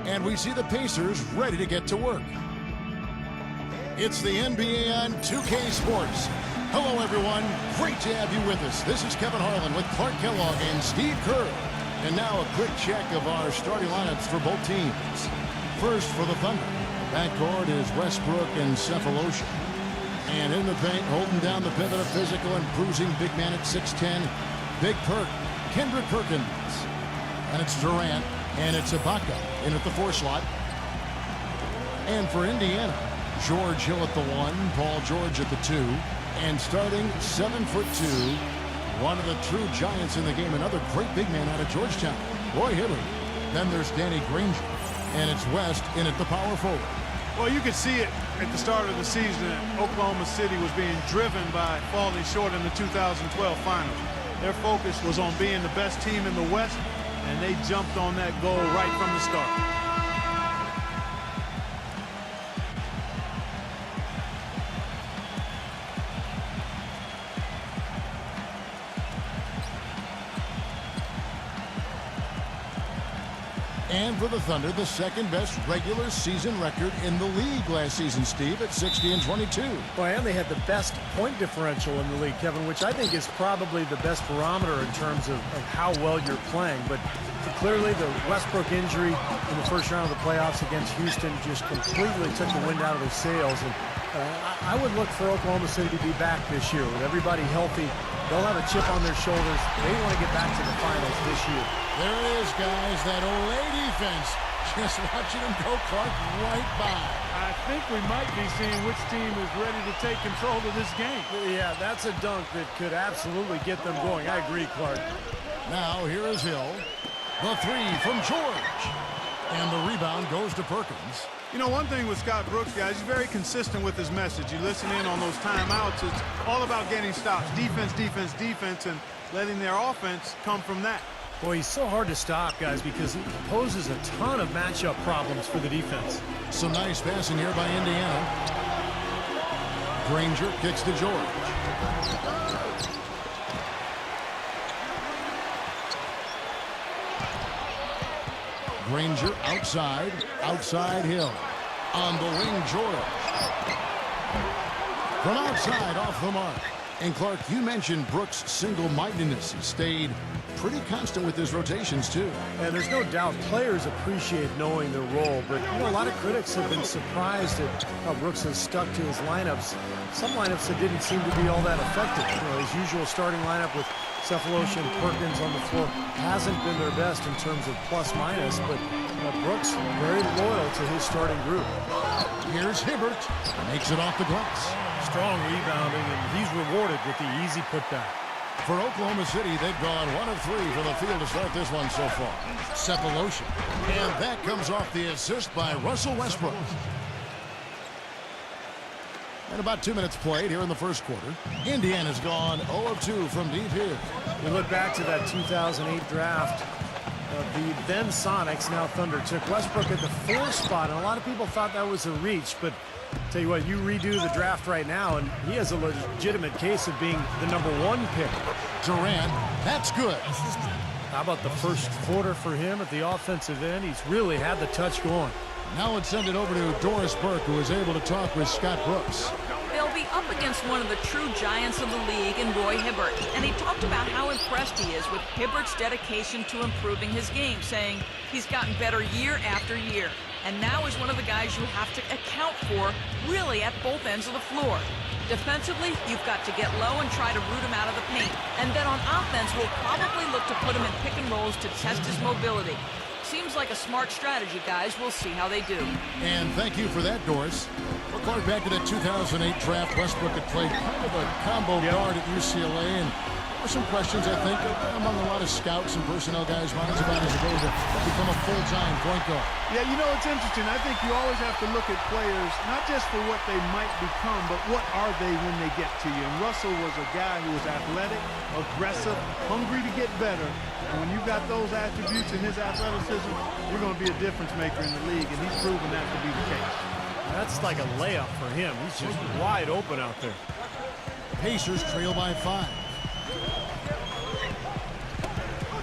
And we see the Pacers ready to get to work. It's the NBA on 2K Sports. Hello, everyone. Great to have you with us. This is Kevin Harlan with Clark Kellogg and Steve Kerr. And now a quick check of our starting lineups for both teams. First for the Thunder. Backcourt is Westbrook and Cephalosha. And in the paint, holding down the pivot of physical and bruising big man at 6'10", Big Perk, Kendrick Perkins. And it's Durant, and it's Ibaka in at the 4 slot. And for Indiana, George Hill at the 1, Paul George at the 2, and starting 7'2", one of the true giants in the game, another great big man out of Georgetown, Roy Hibbert. Then there's Danny Granger, and it's West in at the power forward. Well, you could see it at the start of the season. Oklahoma City was being driven by falling short in the 2012 finals. Their focus was on being the best team in the West, and they jumped on that goal right from the start. And for the Thunder, the second best regular season record in the league last season, Steve, at 60-22. Well, and they had the best point differential in the league, Kevin, which I think is probably the best barometer in terms of how well you're playing. But clearly the Westbrook injury in the first round of the playoffs against Houston just completely took the wind out of their sails. And I would look for Oklahoma City to be back this year with everybody healthy. They'll have a chip on their shoulders. They want to get back to the finals this year. There it is, guys, that Olay defense. Just watching them go, Clark, right by. I think we might be seeing which team is ready to take control of this game. Yeah, that's a dunk that could absolutely get them going. I agree, Clark. Now here is Hill. The 3 from George. And the rebound goes to Perkins. You know, one thing with Scott Brooks, guys, he's very consistent with his message. You listen in on those timeouts. It's all about getting stops. Defense, defense, defense, and letting their offense come from that. Boy, he's so hard to stop, guys, because he poses a ton of matchup problems for the defense. Some nice passing here by Indiana. Granger kicks to George. Granger outside Hill. On the wing, George. From outside, off the mark. And Clark, you mentioned Brooks' single-mindedness. He stayed pretty constant with his rotations, too. And there's no doubt players appreciate knowing their role, but you know, a lot of critics have been surprised at how Brooks has stuck to his lineups. Some lineups that didn't seem to be all that effective. You know, his usual starting lineup with Cephalosha and Perkins on the floor hasn't been their best in terms of plus-minus, but Brooks very loyal to his starting group. Here's Hibbert. Makes it off the glass. Strong rebounding, and he's rewarded with the easy putback. For Oklahoma City, they've gone 1 of 3 from the field to start this one so far. Cephalosha. And that comes off the assist by Russell Westbrook. And about 2 minutes played here in the first quarter. Indiana's gone 0 of 2 from deep here. We look back to that 2008 draft. The then Sonics, now Thunder, took Westbrook at the 4 spot, and a lot of people thought that was a reach, but tell you what, you redo the draft right now, and he has a legitimate case of being the #1 pick. Durant, that's good. How about the first quarter for him at the offensive end? He's really had the touch going. Now let's send it over to Doris Burke, who is able to talk with Scott Brooks. They'll be up against one of the true giants of the league in Roy Hibbert, and he talked about how impressed he is with Hibbert's dedication to improving his game, saying he's gotten better year after year, and now is one of the guys you have to account for really at both ends of the floor. Defensively, you've got to get low and try to root him out of the paint, and then on offense, we'll probably look to put him in pick and rolls to test his mobility. Seems like a smart strategy, guys. We'll see how they do. And thank you for that, Doris. Well, Clark, back to that 2008 draft, Westbrook had played kind of a combo guard at UCLA, and there were some questions, I think, among a lot of scouts and personnel guys' minds about his ability to become a full-time point guard. Yeah, you know, it's interesting. I think you always have to look at players, not just for what they might become, but what are they when they get to you. And Russell was a guy who was athletic, aggressive, hungry to get better. And when you've got those attributes in his athleticism, you're going to be a difference maker in the league, and he's proven that to be the case. That's like a layup for him. He's just wide open out there. Pacers trail by 5.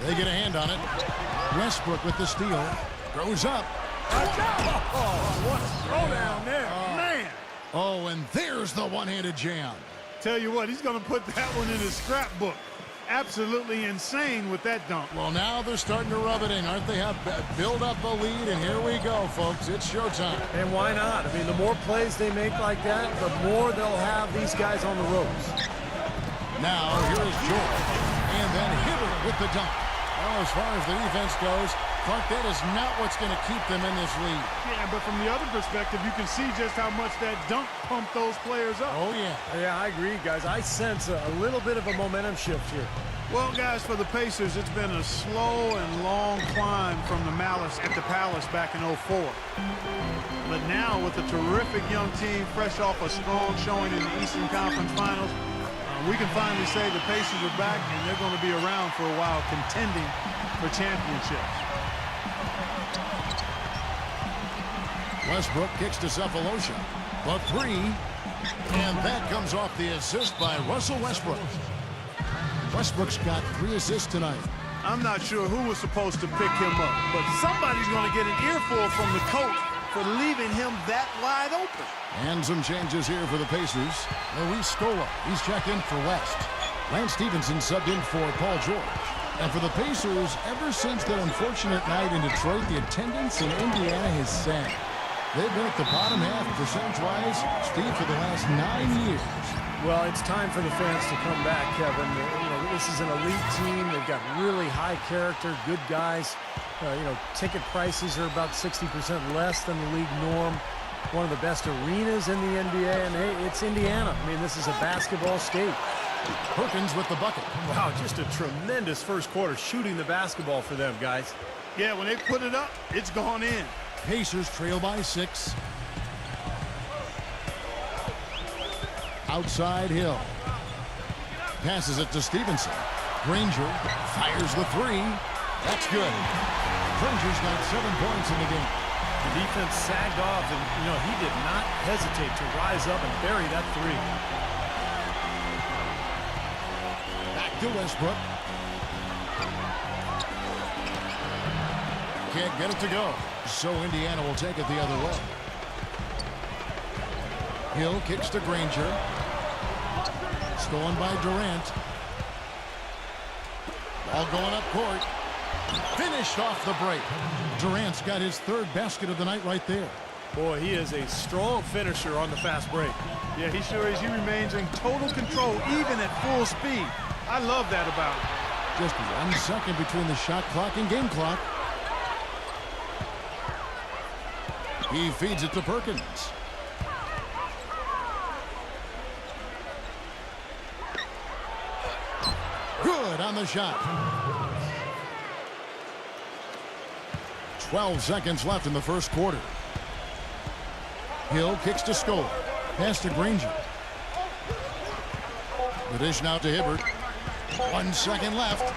They get a hand on it. Westbrook with the steal. Goes up. What a throwdown there. Man. Oh, and there's the one-handed jam. Tell you what, he's going to put that one in his scrapbook. Absolutely insane with that dunk. Well, now they're starting to rub it in, aren't they? Have build up a lead, and here we go, folks. It's showtime. And why not? I mean, the more plays they make like that, the more they'll have these guys on the ropes. Now, here is George. And then Hibbert with the dunk. Well, as far as the defense goes, Clark, that is not what's going to keep them in this lead. Yeah, but from the other perspective, you can see just how much that dunk pumped those players up. Oh, yeah. Yeah, I agree, guys. I sense a little bit of a momentum shift here. Well, guys, for the Pacers, it's been a slow and long climb from the Malice at the Palace back in '04. But now, with a terrific young team, fresh off a strong showing in the Eastern Conference Finals, we can finally say the Pacers are back, and they're going to be around for a while contending for championships. Westbrook kicks to Cephalosha. The three. And that comes off the assist by Russell Westbrook. Westbrook's got 3 assists tonight. I'm not sure who was supposed to pick him up, but somebody's going to get an earful from the coach for leaving him that wide open. And some changes here for the Pacers. Luis Scola, he's checked in for West. Lance Stevenson subbed in for Paul George. And for the Pacers, ever since that unfortunate night in Detroit, the attendance in Indiana has sagged. They've been at the bottom half percentage-wise, Steve, for the last 9 years. Well, it's time for the fans to come back, Kevin. This is an elite team. They've got really high character, good guys. Ticket prices are about 60% less than the league norm. One of the best arenas in the NBA, and hey, it's Indiana. I mean, this is a basketball state. Perkins with the bucket. Wow, just a tremendous first quarter shooting the basketball for them, guys. Yeah, when they put it up, it's gone in. Pacers trail by 6. Outside Hill. Passes it to Stevenson. Granger fires the 3. That's good. Granger's got 7 points in the game. The defense sagged off, and, he did not hesitate to rise up and bury that 3. Back to Westbrook. Can't get it to go. So Indiana will take it the other way. Hill kicks to Granger. Stolen by Durant. Ball going up court. Finished off the break. Durant's got his 3rd basket of the night right there. Boy, he is a strong finisher on the fast break. Yeah, he sure is. He remains in total control, even at full speed. I love that about him. Just 1 second between the shot clock and game clock. He feeds it to Perkins. Good on the shot. 12 seconds left in the first quarter. Hill kicks to Scola. Pass to Granger. The dish now to Hibbert. 1 second left.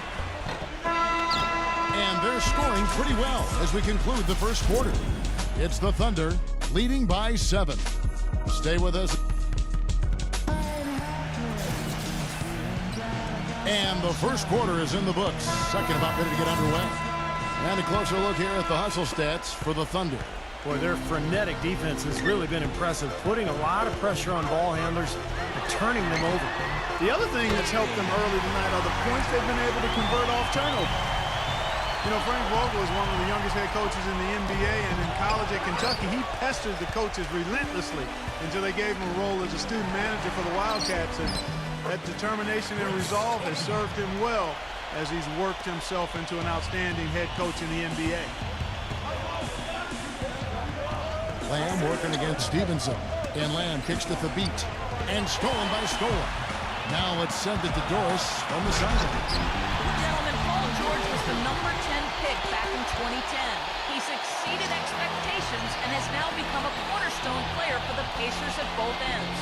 And they're scoring pretty well as we conclude the first quarter. It's the Thunder leading by 7. Stay with us. And the first quarter is in the books. Second about ready to get underway. And a closer look here at the hustle stats for the Thunder. Boy, their frenetic defense has really been impressive, putting a lot of pressure on ball handlers and turning them over. The other thing that's helped them early tonight are the points they've been able to convert off turnover. Frank Vogel is one of the youngest head coaches in the NBA, and in college at Kentucky, he pestered the coaches relentlessly until they gave him a role as a student manager for the Wildcats, and that determination and resolve has served him well as he's worked himself into an outstanding head coach in the NBA. Lamb working against Stevenson, and Lamb kicks to the beat, and stolen by Scola. Now it's sent it to Doris from the sideline. Gentlemen, Paul George was the number 10 pick back in 2010. He's exceeded expectations and has now become a cornerstone player for the Pacers at both ends.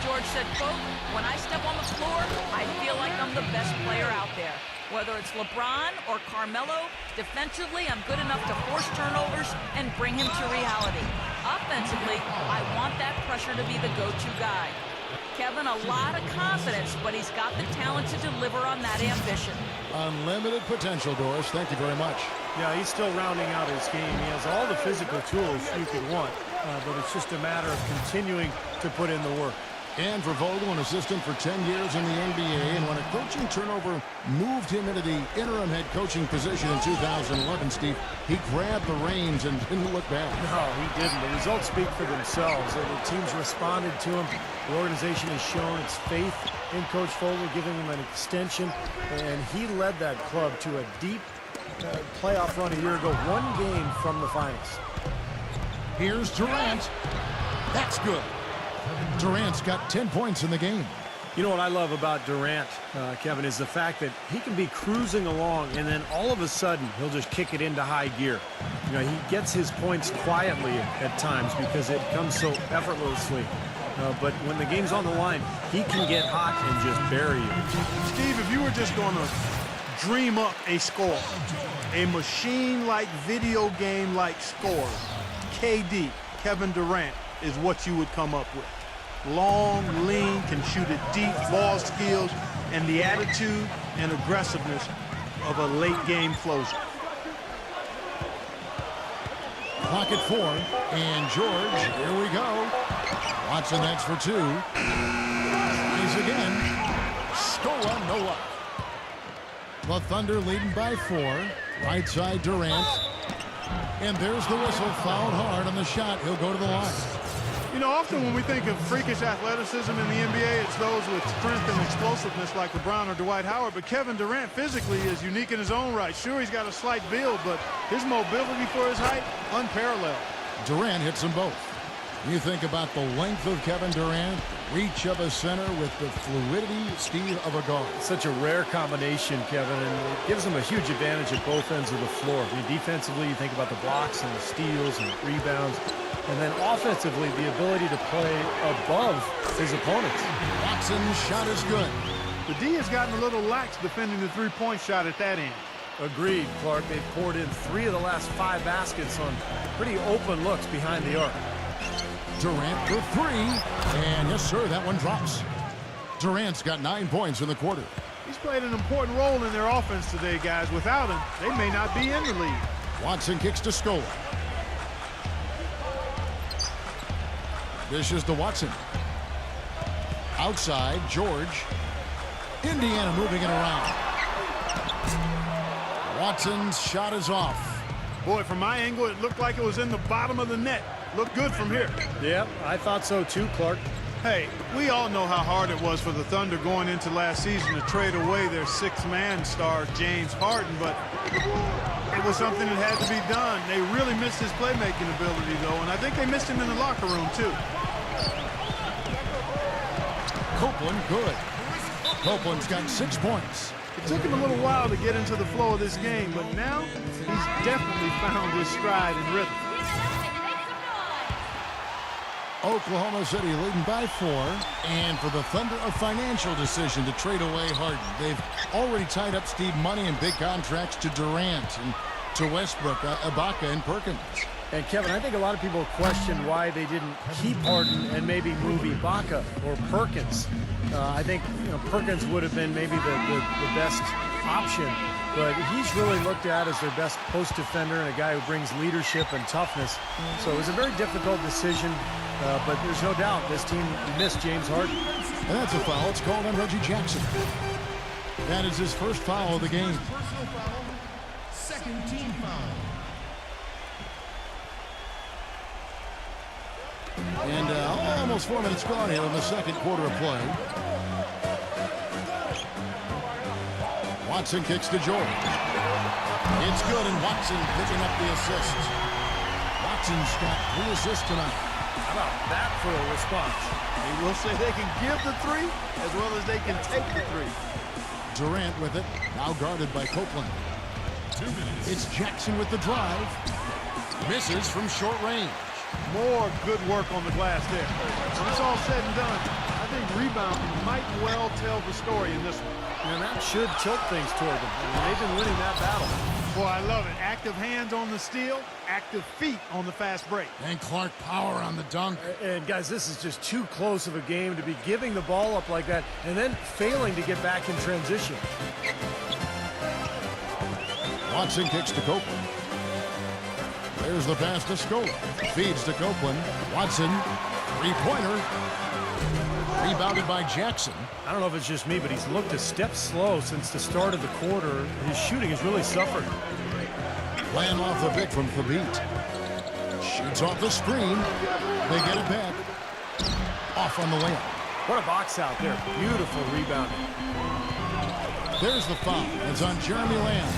George said, quote, "When I step on the floor, I feel like I'm the best player out there. Whether it's LeBron or Carmelo, defensively, I'm good enough to force turnovers and bring him to reality. Offensively, I want that pressure to be the go-to guy." Kevin, a lot of confidence, but he's got the talent to deliver on that ambition. Unlimited potential, Doris. Thank you very much. Yeah, he's still rounding out his game. He has all the physical tools you could want, but it's just a matter of continuing to put in the work. And for Vogel, an assistant for 10 years in the NBA, and when a coaching turnover moved him into the interim head coaching position in 2011, Steve, he grabbed the reins and didn't look back. No, he didn't. The results speak for themselves. The team's responded to him. The organization has shown its faith in Coach Vogel, giving him an extension, and he led that club to a deep playoff run a year ago, one game from the finals. Here's Durant. That's good. Durant's got 10 points in the game. You know what I love about Durant, Kevin, is the fact that he can be cruising along and then all of a sudden he'll just kick it into high gear. You know, he gets his points quietly at times because it comes so effortlessly. But when the game's on the line, he can get hot and just bury you. Steve, if you were just going to dream up a score, a machine-like, video game-like score, KD, Kevin Durant, is what you would come up with. Long, lean, can shoot it deep, ball skills, and the attitude and aggressiveness of a late-game closer. Clock at 4, and George, here we go. Watson, that's for 2. Tries again. Scola, no luck. The Thunder leading by 4. Right side, Durant. And there's the whistle, fouled hard on the shot. He'll go to the line. You know, often when we think of freakish athleticism in the NBA, it's those with strength and explosiveness like LeBron or Dwight Howard. But Kevin Durant physically is unique in his own right. Sure, he's got a slight build, but his mobility for his height, unparalleled. Durant hits them both. You think about the length of Kevin Durant, reach of a center with the fluidity, Steve, of a guard. Such a rare combination, Kevin, and it gives him a huge advantage at both ends of the floor. I mean, defensively, you think about the blocks and the steals and the rebounds. And then offensively, the ability to play above his opponents. Watson's shot is good. The D has gotten a little lax defending the three-point shot at that end. Agreed, Clark. They've poured in 3 of the last 5 baskets on pretty open looks behind the arc. Durant for 3. And yes, sir, that one drops. Durant's got 9 points in the quarter. He's played an important role in their offense today, guys. Without him, they may not be in the lead. Watson kicks to Scola. Dishes to Watson. Outside, George. Indiana moving it around. Watson's shot is off. Boy, from my angle, it looked like it was in the bottom of the net. Looked good from here. Yep, I thought so too, Clark. Hey, we all know how hard it was for the Thunder going into last season to trade away their 6-man star, James Harden, but it was something that had to be done. They really missed his playmaking ability, though, and I think they missed him in the locker room, too. Copeland, good. Copeland's got 6 points. It took him a little while to get into the flow of this game, but now he's definitely found his stride and rhythm. Oklahoma City leading by 4. And for the Thunder, a financial decision to trade away Harden. They've already tied up Steve money and big contracts to Durant and to Westbrook, Ibaka, and Perkins. And Kevin, I think a lot of people question why they didn't keep Harden and maybe move Ibaka or Perkins. I think Perkins would have been maybe the best option, but he's really looked at as their best post defender and a guy who brings leadership and toughness. So it was a very difficult decision, but there's no doubt this team missed James Harden. And that's a foul. It's called on Reggie Jackson. That is his first foul of the game. Personal foul, second team foul. And almost 4 minutes gone here in the second quarter of play. Watson kicks to George. It's good, and Watson picking up the assist. Watson's got 3 assists tonight. How about that for a response? They will say they can give the 3 as well as they can take the 3. Durant with it, now guarded by Copeland. 2 minutes. It's Jackson with the drive. Misses from short range. More good work on the glass there. When it's all said and done, I think rebounding might well tell the story in this one. And that should tilt things toward them. I mean, they've been winning that battle. Boy, I love it. Active hands on the steal, active feet on the fast break. And Clark power on the dunk. And guys, this is just too close of a game to be giving the ball up like that and then failing to get back in transition. Watson kicks to Copeland. There's the pass to Scola. Feeds to Copeland. Watson, three-pointer. Rebounded by Jackson. I don't know if it's just me, but he's looked a step slow since the start of the quarter. His shooting has really suffered. Laying off the pick from Thabit. Shoots off the screen. They get it back. Off on the layup. What a box out there. Beautiful rebound. There's the foul. It's on Jeremy Lamb.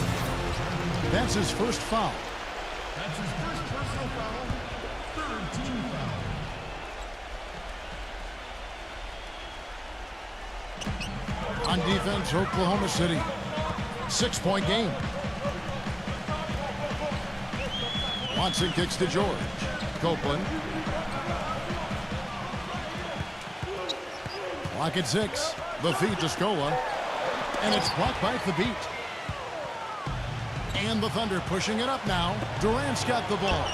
That's his first foul. That's his first personal foul. Third team foul. On defense, Oklahoma City. 6-point game. Watson kicks to George. Copeland. Clock at 6. The feed to Scola. And it's blocked by Thabit. And the Thunder pushing it up now. Durant's got the ball.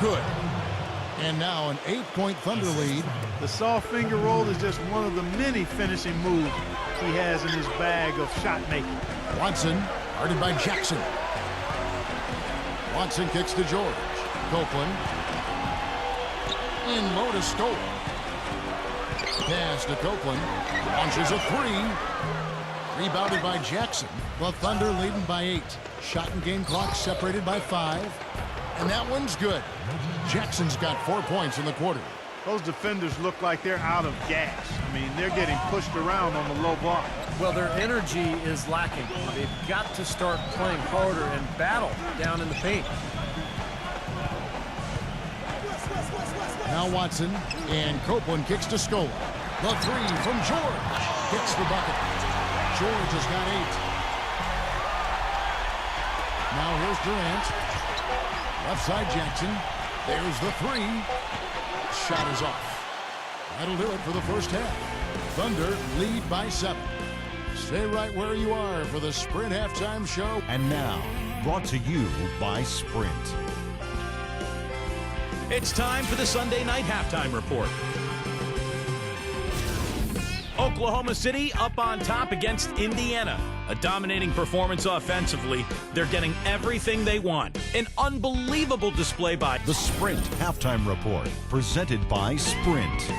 Good. And now an 8-point Thunder lead. The soft finger roll is just one of the many finishing moves he has in his bag of shot making. Watson, guarded by Jackson. Watson kicks to George. Copeland. In low to Scola. Pass to Copeland. Launches a three. Rebounded by Jackson. The Thunder leading by 8. Shot and game clock separated by 5. And that one's good. Jackson's got 4 points in the quarter. Those defenders look like they're out of gas. I mean, they're getting pushed around on the low block. Well, their energy is lacking. They've got to start playing harder and battle down in the paint. Now Watson, and Copeland kicks to Scola. The three from George. Hits the bucket. George has got 8. Now here's Durant. Left side Jackson. There's the three. Shot is off. That'll do it for the first half. Thunder lead by 7. Stay right where you are for the Sprint halftime show. And now, brought to you by Sprint. It's time for the Sunday night halftime report. Oklahoma City up on top against Indiana. A dominating performance offensively. They're getting everything they want. An unbelievable display by The Sprint halftime report, presented by Sprint.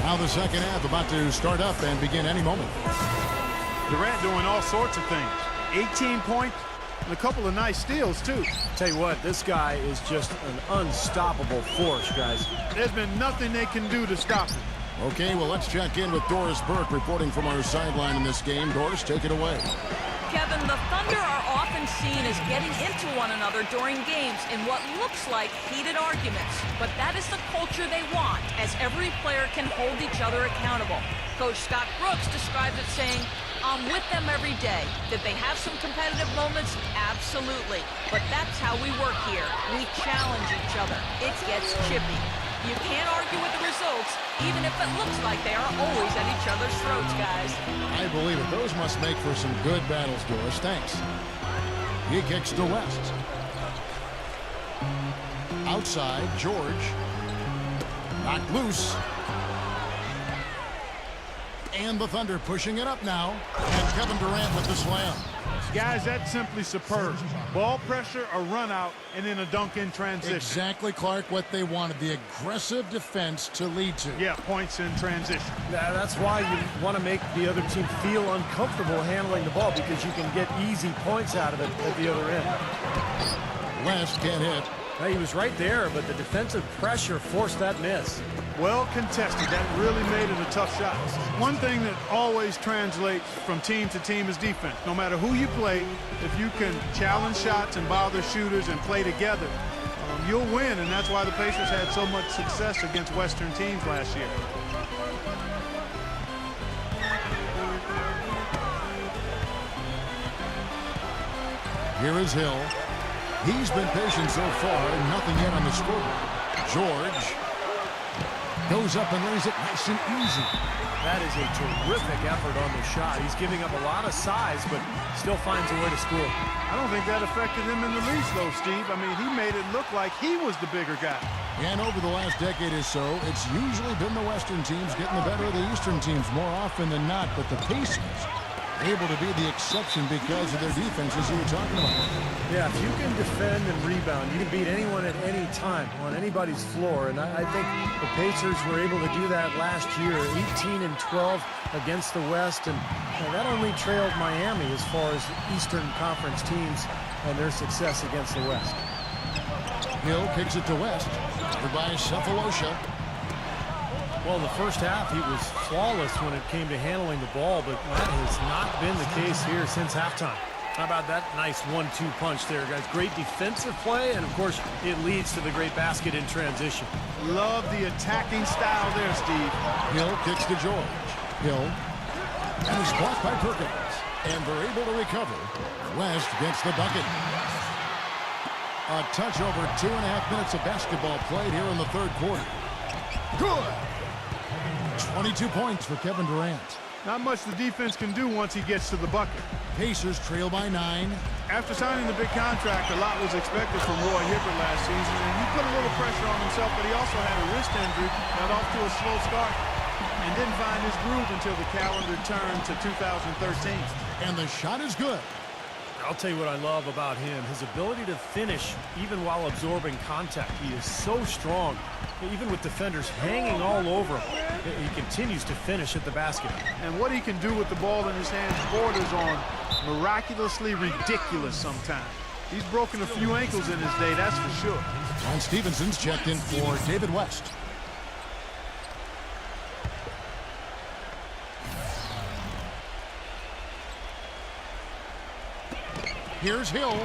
Now the second half about to start up and begin any moment. Durant doing all sorts of things. 18 points and a couple of nice steals, too. Tell you what, this guy is just an unstoppable force, guys. There's been nothing they can do to stop him. Okay, well, let's check in with Doris Burke reporting from our sideline in this game. Doris, take it away. Kevin, the Thunder are often seen as getting into one another during games in what looks like heated arguments. But that is the culture they want, as every player can hold each other accountable. Coach Scott Brooks describes it saying, "I'm with them every day." Did they have some competitive moments? Absolutely. But that's how we work here. We challenge each other. It gets chippy. You can't argue with the results, even if it looks like they are always at each other's throats, guys. I believe it. Those must make for some good battles, Doris. Thanks. He kicks to West. Outside, George. Knocked loose. And the Thunder pushing it up now. And Kevin Durant with the slam. Guys, that's simply superb. Ball pressure, a run out, and then a dunk in transition. Exactly, Clark, what they wanted. The aggressive defense to lead to. Yeah, points in transition. Yeah, that's why you want to make the other team feel uncomfortable handling the ball, because you can get easy points out of it at the other end. West can't hit. He was right there, but the defensive pressure forced that miss. Well contested. That really made it a tough shot. One thing that always translates from team to team is defense. No matter who you play, if you can challenge shots and bother shooters and play together, you'll win, and that's why the Pacers had so much success against Western teams last year. Here is Hill. He's been patient so far, nothing yet on the scoreboard. George. Goes up and lays it nice and easy. That is a terrific effort on the shot. He's giving up a lot of size, but still finds a way to score. I don't think that affected him in the least, though, Steve. I mean, he made it look like he was the bigger guy. And over the last decade or so, it's usually been the Western teams getting the better of the Eastern teams more often than not, but the Pacers able to be the exception because of their defenses you were talking about. Yeah, if you can defend and rebound, you can beat anyone at any time on anybody's floor. And I think the Pacers were able to do that last year, 18-12 against the West. And that only trailed Miami as far as Eastern Conference teams and their success against the West. Hill kicks it to West. Covered by Cephalosha. Well, in the first half, he was flawless when it came to handling the ball, but that has not been the case here since halftime. How about that nice 1-2 punch there, guys? Great defensive play, and, of course, it leads to the great basket in transition. Love the attacking style there, Steve. Hill kicks to George. Hill. And is blocked by Perkins. And they're able to recover. West gets the bucket. A touch over 2.5 minutes of basketball played here in the third quarter. Good. 22 points for Kevin Durant. Not much the defense can do once he gets to the bucket. Pacers trail by 9. After signing the big contract, a lot was expected from Roy Hibbert last season, and he put a little pressure on himself, but he also had a wrist injury, got off to a slow start, and didn't find his groove until the calendar turned to 2013. And the shot is good. I'll tell you what I love about him, his ability to finish even while absorbing contact. He is so strong, even with defenders hanging all over him. He continues to finish at the basket. And what he can do with the ball in his hands borders on miraculously ridiculous sometimes. He's broken a few ankles in his day, that's for sure. Ron Stevenson's checked in for David West. Here's Hill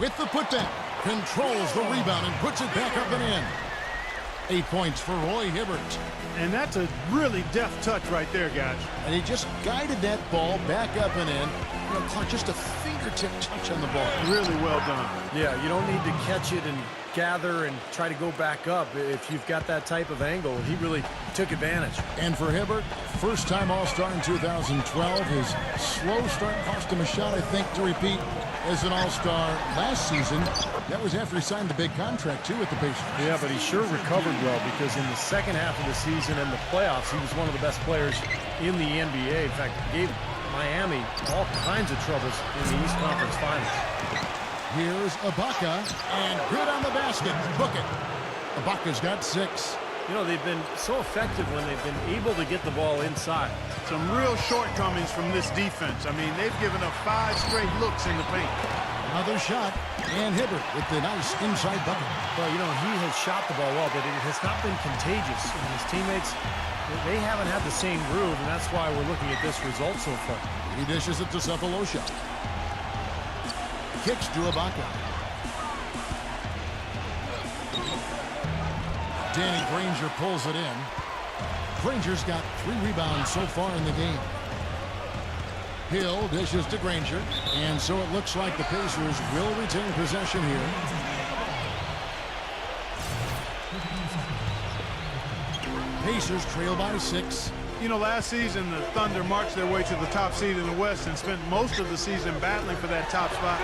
with the putback. Controls the rebound and puts it back up and in. 8 points for Roy Hibbert. And that's a really deft touch right there, guys. And he just guided that ball back up and in. You know, Clark, just a fingertip touch on the ball. Really well done. Yeah, you don't need to catch it and gather and try to go back up if you've got that type of angle. He really took advantage. And for Hibbert, first-time All-Star in 2012. His slow start cost him a shot, I think, to repeat as an All-Star last season. That was after he signed the big contract, too, with the Pacers. Yeah, but he sure recovered well because in the second half of the season and the playoffs, he was one of the best players in the NBA. In fact, he gave Miami all kinds of troubles in the East Conference Finals. Here's Ibaka, and good on the basket. Book it. Ibaka's got 6. You know, they've been so effective when they've been able to get the ball inside. Some real shortcomings from this defense. I mean, they've given up 5 straight looks in the paint. Another shot, and Hibbert with the nice inside bucket. Well, you know, he has shot the ball well, but it has not been contagious. And his teammates, they haven't had the same groove, and that's why we're looking at this result so far. He dishes it to Cephalosha. Kicks to Ibaka. Danny Granger pulls it in. Granger's got 3 rebounds so far in the game. Hill dishes to Granger, and so it looks like the Pacers will retain possession here. Pacers trail by 6. You know, last season, the Thunder marched their way to the top seed in the West and spent most of the season battling for that top spot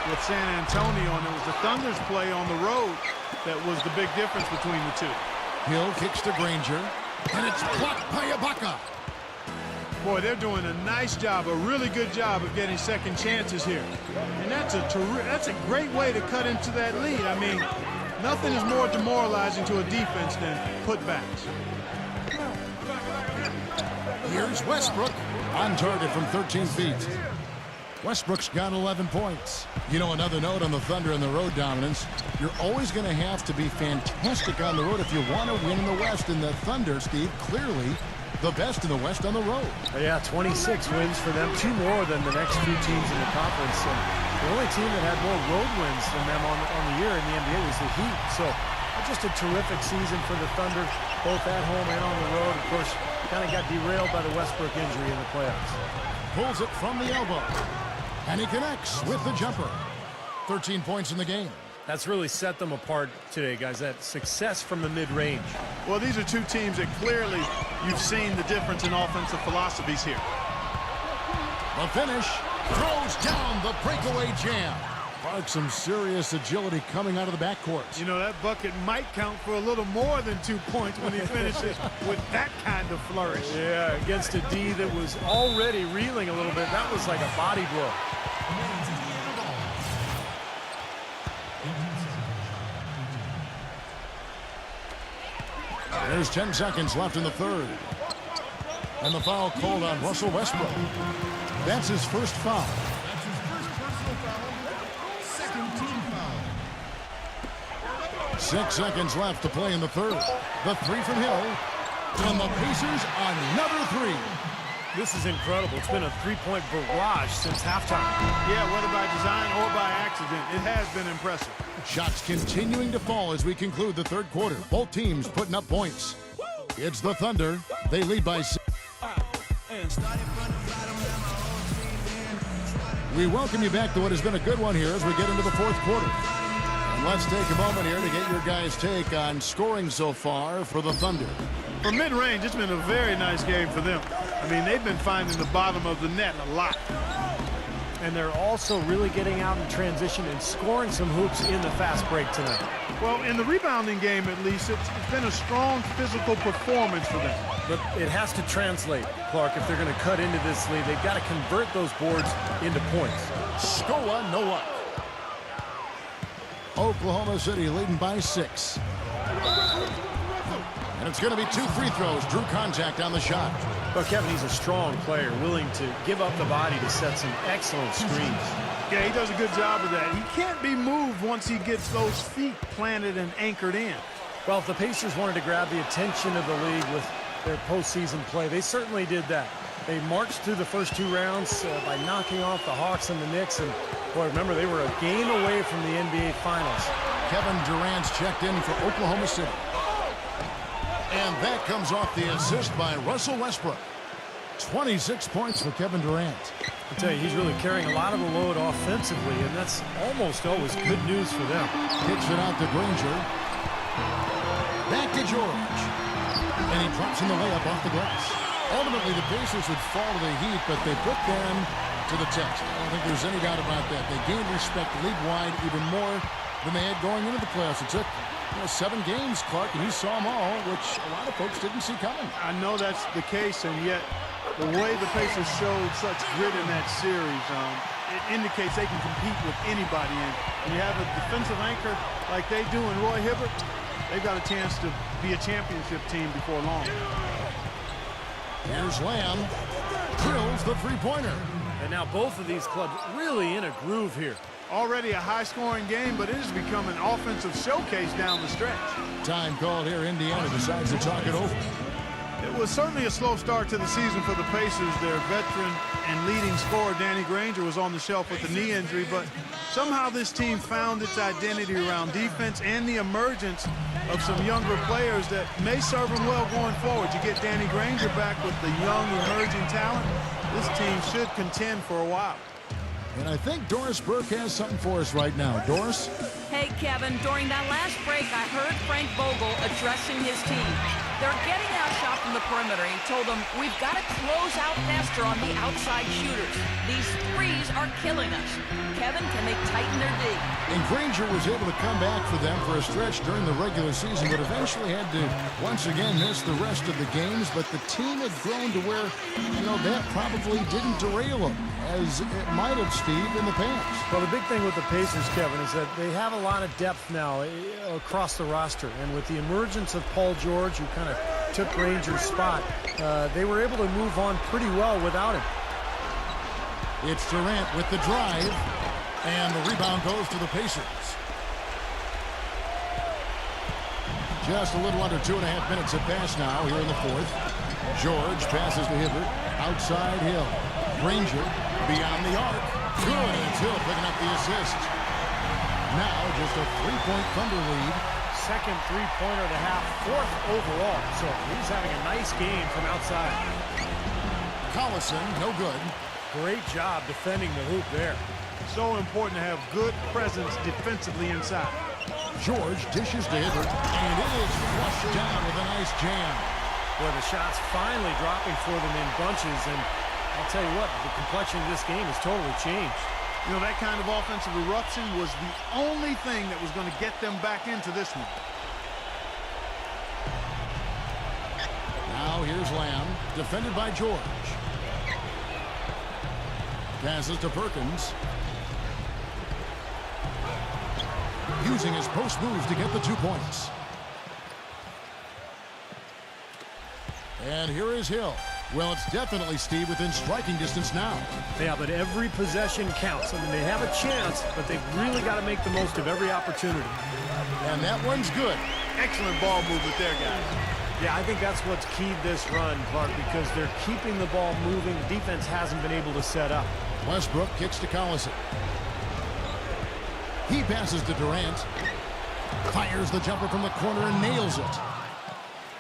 with San Antonio, and it was the Thunder's play on the road that was the big difference between the two. Hill kicks to Granger, and it's blocked by Ibaka. Boy, they're doing a nice job, a really good job of getting second chances here. And that's a great way to cut into that lead. I mean, nothing is more demoralizing to a defense than putbacks. Here's Westbrook on target from 13 feet. Westbrook's got 11 points. You know, another note on the Thunder and the road dominance, you're always going to have to be fantastic on the road if you want to win in the West. And the Thunder, Steve, clearly the best in the West on the road. Yeah, 26 wins for them, 2 more than the next few teams in the conference. And the only team that had more road wins than them on the year in the NBA was the Heat. So just a terrific season for the Thunder, both at home and on the road. Of course, kind of got derailed by the Westbrook injury in the playoffs. Pulls it from the elbow, and he connects with the jumper. 13 points in the game. That's really set them apart today, guys. That success from the mid-range. Well, these are two teams that clearly you've seen the difference in offensive philosophies here. The finish, throws down the breakaway jam. Clark, some serious agility coming out of the backcourt. You know, that bucket might count for a little more than 2 points when he finishes with that kind of flourish. Yeah, against a D that was already reeling a little bit. That was like a body blow. There's 10 seconds left in the third. And the foul called on Russell Westbrook. That's his first foul. That's his first personal foul. Second team foul. 6 seconds left to play in the third. The three from Hill. And the Pacers another three. This is incredible. It's been a three-point barrage since halftime. Yeah, whether by design or by accident, it has been impressive. Shots continuing to fall as we conclude the third quarter. Both teams putting up points. It's the Thunder. They lead by 6. We welcome you back to what has been a good one here as we get into the fourth quarter. And let's take a moment here to get your guys' take on scoring so far for the Thunder. For mid-range, it's been a very nice game for them. I mean, they've been finding the bottom of the net a lot. And they're also really getting out in transition and scoring some hoops in the fast break tonight. Well, in the rebounding game, at least, it's been a strong physical performance for them. But it has to translate, Clark. If they're going to cut into this lead, they've got to convert those boards into points. Scoa, no luck. Oklahoma City leading by 6. And it's going to be 2 free throws. Drew contact on the shot. But Kevin, he's a strong player, willing to give up the body to set some excellent screens. Yeah, he does a good job of that. He can't be moved once he gets those feet planted and anchored in. Well, if the Pacers wanted to grab the attention of the league with their postseason play, they certainly did that. They marched through the first 2 rounds by knocking off the Hawks and the Knicks. And, boy, remember, they were a game away from the NBA Finals. Kevin Durant's checked in for Oklahoma City. And that comes off the assist by Russell Westbrook. 26 points for Kevin Durant. I tell you, he's really carrying a lot of the load offensively, and that's almost always good news for them. Kicks it out to Granger. Back to George. And he drops in the layup off the glass. Ultimately, the Pacers would fall to the Heat, but they put them to the test. I don't think there's any doubt about that. They gained respect league-wide even more than they had going into the playoffs. It took 7 games, Clark, and you saw them all, which a lot of folks didn't see coming. I know that's the case, and yet the way the Pacers showed such grit in that series, it indicates they can compete with anybody. And when you have a defensive anchor like they do in Roy Hibbert, they've got a chance to be a championship team before long. Here's Lamb. Drills the three-pointer. And now both of these clubs really in a groove here. Already a high-scoring game, but it has become an offensive showcase down the stretch. Time called here. Indiana decides to talk it over. It was certainly a slow start to the season for the Pacers. Their veteran and leading scorer, Danny Granger, was on the shelf with a knee injury, but somehow this team found its identity around defense and the emergence of some younger players that may serve them well going forward. You get Danny Granger back with the young, emerging talent, this team should contend for a while. And I think Doris Burke has something for us right now. Doris? Hey, Kevin, during that last break, I heard Frank Vogel addressing his team. They're getting outshot from the perimeter. He told them, we've got to close out faster on the outside shooters. These threes are killing us. Kevin, can they tighten their D? And Granger was able to come back for them for a stretch during the regular season, but eventually had to once again miss the rest of the games. But the team had grown to where, that probably didn't derail them, as it might have, Steve, in the past. Well, the big thing with the Pacers, Kevin, is that they have a lot of depth now across the roster. And with the emergence of Paul George, who kind of took Granger's spot, they were able to move on pretty well without him. It's Durant with the drive, and the rebound goes to the Pacers. Just a little under 2.5 minutes have passed now here in the fourth. George passes to Hibbert. Outside Hill. Granger beyond the arc. Good, and it's Hill picking up the assist. Now just a 3-point Thunder lead. Second three-pointer of the half, 4th overall. So he's having a nice game from outside. Collison, no good. Great job defending the hoop there. So important to have good presence defensively inside. George dishes to Hibbert, and it is flushed down with a nice jam. Well, the shots finally dropping for them in bunches, and I'll tell you what, the complexion of this game has totally changed. You know, that kind of offensive eruption was the only thing that was going to get them back into this one. Now here's Lamb, defended by George. Passes to Perkins. Using his post move to get the 2 points. And here is Hill. Well, it's definitely, Steve, within striking distance now. Yeah, but every possession counts. I mean, they have a chance, but they've really got to make the most of every opportunity. And that one's good. Excellent ball movement there, guys. Yeah, I think that's what's keyed this run, Clark, because they're keeping the ball moving. The defense hasn't been able to set up. Westbrook kicks to Collison. He passes to Durant. Fires the jumper from the corner and nails it.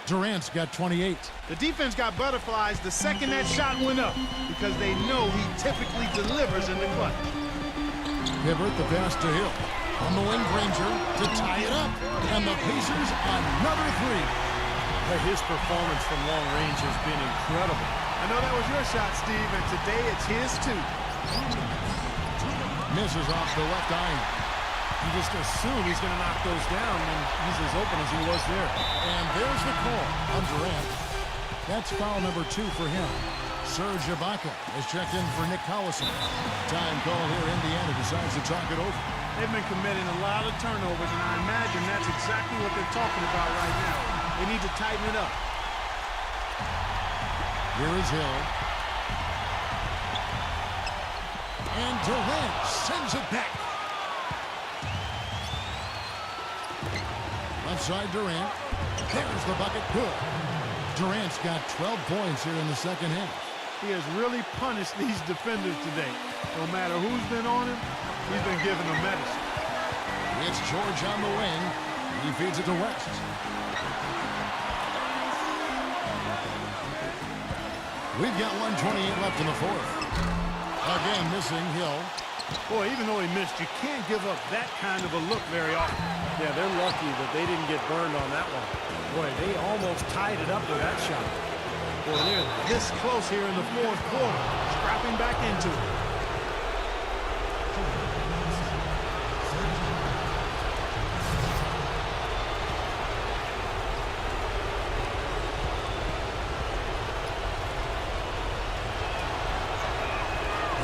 Durant's got 28. The defense got butterflies the second that shot went up because they know he typically delivers in the clutch. Hibbert the pass to Hill. On the wing, Granger to tie it up. And the Pacers another three. His performance from long range has been incredible. I know that was your shot, Steve, and today it's his too. Misses off the left iron. You just assume he's going to knock those down when he's as open as he was there. And there's the call on Durant. That's foul number 2 for him. Serge Ibaka is checked in for Nick Collison. Time call here. Indiana decides to talk it over. They've been committing a lot of turnovers, and I imagine that's exactly what they're talking about right now. They need to tighten it up. Here is Hill. And Durant sends it back. Left side Durant. There's the bucket. Good. Durant's got 12 points here in the second half. He has really punished these defenders today. No matter who's been on him, he's been giving them medicine. It's George on the wing. He feeds it to West. We've got 1:28 left in the fourth. Again, missing Hill. Boy, even though he missed, you can't give up that kind of a look very often. Yeah, they're lucky that they didn't get burned on that one. Boy, they almost tied it up with that shot. Boy, they're this close here in the fourth quarter, scrapping back into it.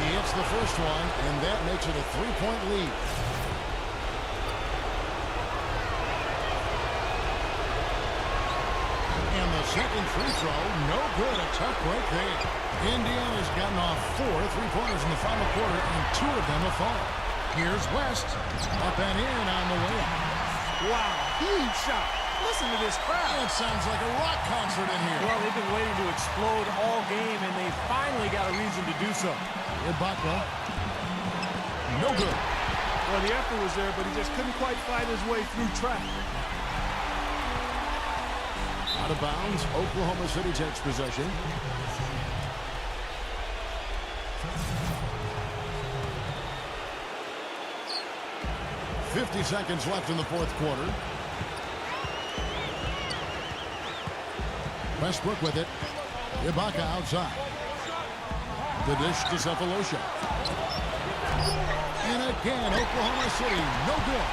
He hits the first one, and that makes it a 3-point lead. And the second free throw, no good. A tough break there. Indiana's gotten off 4 3-pointers in the final quarter, and 2 of them have fallen. Here's West. Up and in on the way. Wow, huge shot. Listen to this crowd. It sounds like a rock concert in here. Well, they've been waiting to explode all game, and they finally got a reason to do so. Ibaka. No good. Well, the effort was there, but he just couldn't quite fight his way through traffic. Out of bounds. Oklahoma City takes possession. .50 seconds left in the fourth quarter. Westbrook with it. Ibaka outside. The dish to Cephalosha. And again, Oklahoma City, no good.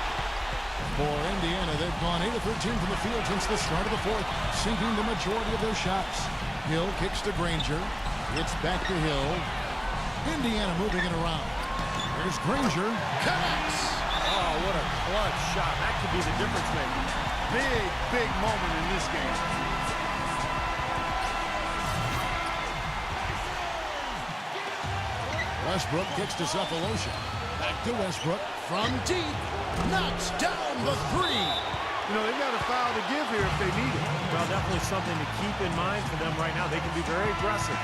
For Indiana, they've gone 8 of 13 from the field since the start of the fourth, sinking the majority of their shots. Hill kicks to Granger. It's back to Hill. Indiana moving it around. There's Granger. Connects. Oh, what a clutch shot. That could be the difference maker. Big, big moment in this game. Westbrook kicks to Cephalosha. Back to Westbrook from deep. Knocks down the 3. You know, they've got a foul to give here if they need it. Well, definitely something to keep in mind for them right now. They can be very aggressive.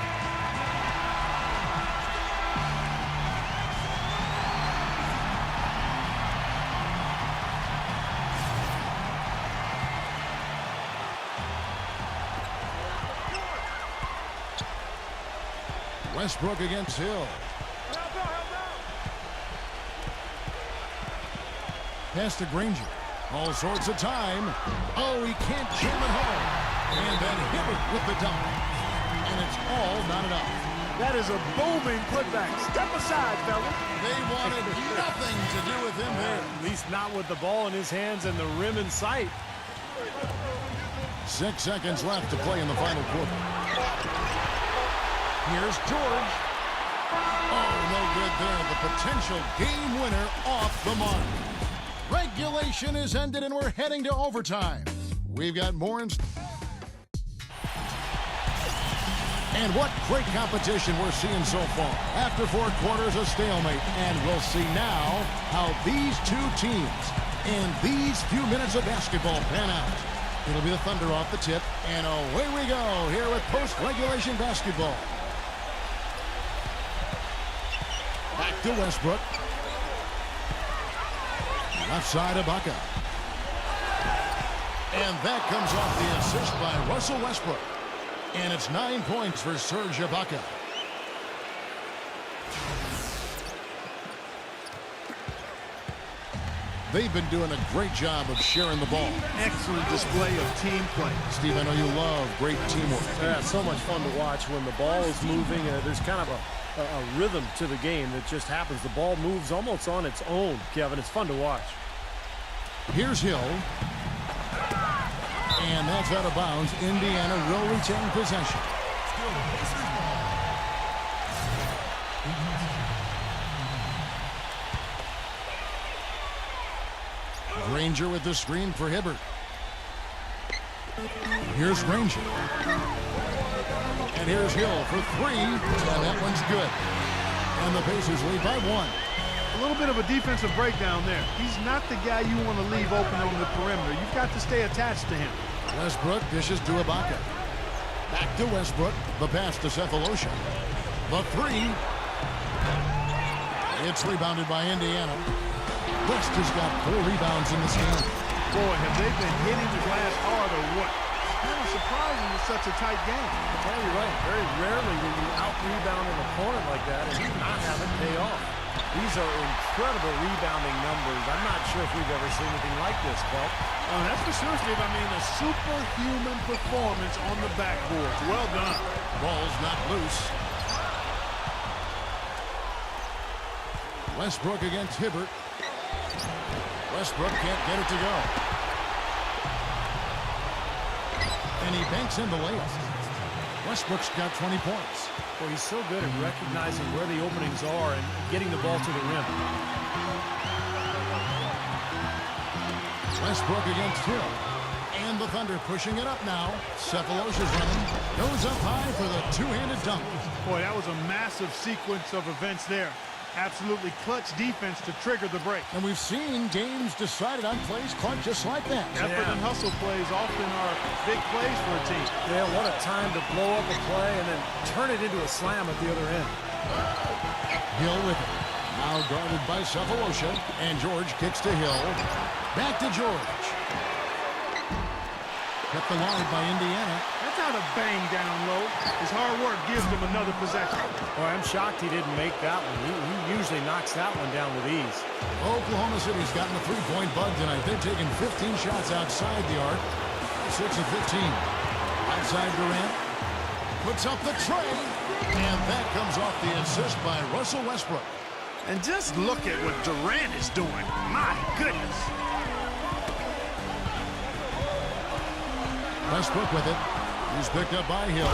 Westbrook against Hill. Pass to Granger. All sorts of time. Oh, he can't jam it home. And then Hibbert with the dunk. And it's all not enough. That is a booming putback. Step aside, fella. They wanted nothing to do with him there. At least not with the ball in his hands and the rim in sight. 6 seconds left to play in the final quarter. Here's George. Oh, no good there. The potential game winner off the mark. Regulation is ended and we're heading to overtime. We've got more in. And what great competition we're seeing so far. After 4 quarters, a stalemate. And we'll see now how these two teams in these few minutes of basketball pan out. It'll be the Thunder off the tip. And away we go here with post-regulation basketball. Back to Westbrook. Left side of Ibaka. And that comes off the assist by Russell Westbrook. And it's 9 points for Serge Ibaka. They've been doing a great job of sharing the ball. Excellent display of team play. Steve, I know you love great teamwork. Yeah, it's so much fun to watch when the ball is moving. There's kind of a rhythm to the game that just happens. The ball moves almost on its own, Kevin. It's fun to watch. Here's Hill. And that's out of bounds. Indiana will retain possession. Granger with the screen for Hibbert. Here's Granger. And here's Hill for 3. And that one's good. And the Pacers lead by 1. A little bit of a defensive breakdown there. He's not the guy you want to leave open on the perimeter. You've got to stay attached to him. Westbrook dishes to Ibaka. Back to Westbrook. The pass to Cephalosha. The 3. It's rebounded by Indiana. West has got 4 rebounds in this game. Boy, have they been hitting the glass hard or what? Kind of surprising with such a tight game. Yeah, you're right. Very rarely will you out-rebound an opponent like that and not have it pay off. These are incredible rebounding numbers. I'm not sure if we've ever seen anything like this, Clark. Oh, that's for sure, Steve. I mean, a superhuman performance on the backboard. Well done. Ball's not loose. Westbrook against Hibbert. Westbrook can't get it to go. And he banks in the layup. Westbrook's got 20 points. Well, he's so good at recognizing where the openings are and getting the ball to the rim. Westbrook against Hill. And the Thunder pushing it up now. Cephalosha's running. Goes up high for the two-handed dunk. Boy, that was a massive sequence of events there. Absolutely clutch defense to trigger the break. And we've seen games decided on plays, Clark, just like that. Effort and hustle plays often are big plays for a team. Yeah, what a time to blow up a play and then turn it into a slam at the other end. Hill with it. Now guarded by Cephalosha. And George kicks to Hill. Back to George. Kept alive by Indiana. That's not a bang down low. His hard work gives them another possession. Boy, I'm shocked he didn't make that one. He usually knocks that one down with ease. Oklahoma City's gotten a 3-point bug tonight. They've taken 15 shots outside the arc. 6 of 15. Outside Durant. Puts up the tray. And that comes off the assist by Russell Westbrook. And just look at what Durant is doing. My goodness. Westbrook with it. He's picked up by Hill.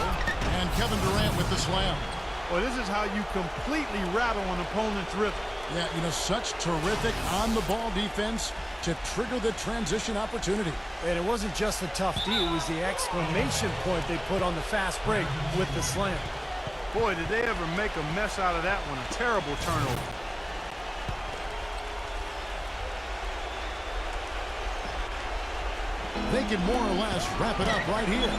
And Kevin Durant with the slam. Well, this is how you completely rattle an opponent's rhythm. Yeah, you know, such terrific on-the-ball defense to trigger the transition opportunity. And it wasn't just the tough D, it was the exclamation point they put on the fast break with the slam. Boy, did they ever make a mess out of that one. A terrible turnover. They can more or less wrap it up right here.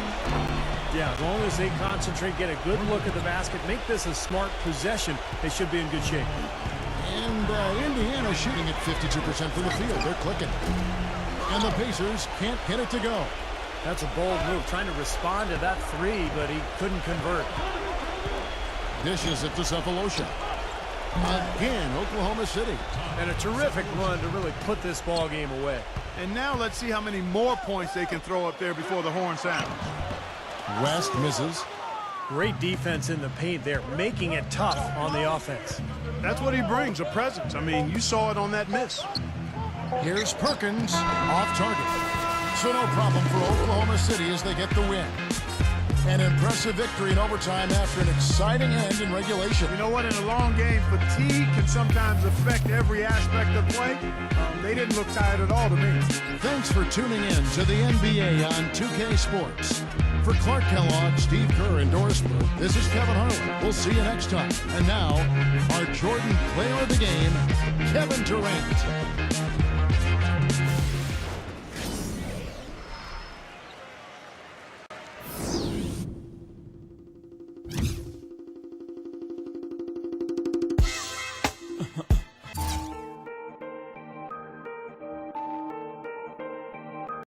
Yeah, as long as they concentrate, get a good look at the basket, make this a smart possession, they should be in good shape. And Indiana shooting at 52% from the field. They're clicking. And the Pacers can't get it to go. That's a bold move, trying to respond to that three, but he couldn't convert. Dishes it to Cephalosha. Again, Oklahoma City. And a terrific run to really put this ball game away. And now let's see how many more points they can throw up there before the horn sounds. West misses. Great defense in the paint there, making it tough on the offense. That's what he brings, a presence. I mean, you saw it on that miss. Here's Perkins, off target. So no problem for Oklahoma City as they get the win. An impressive victory in overtime after an exciting end in regulation. You know what? In a long game, fatigue can sometimes affect every aspect of play. They didn't look tired at all to me. Thanks for tuning in to the NBA on 2K Sports. For Clark Kellogg, Steve Kerr, and Doris Burke, this is Kevin Harlan. We'll see you next time. And now, our Jordan Player of the Game, Kevin Durant.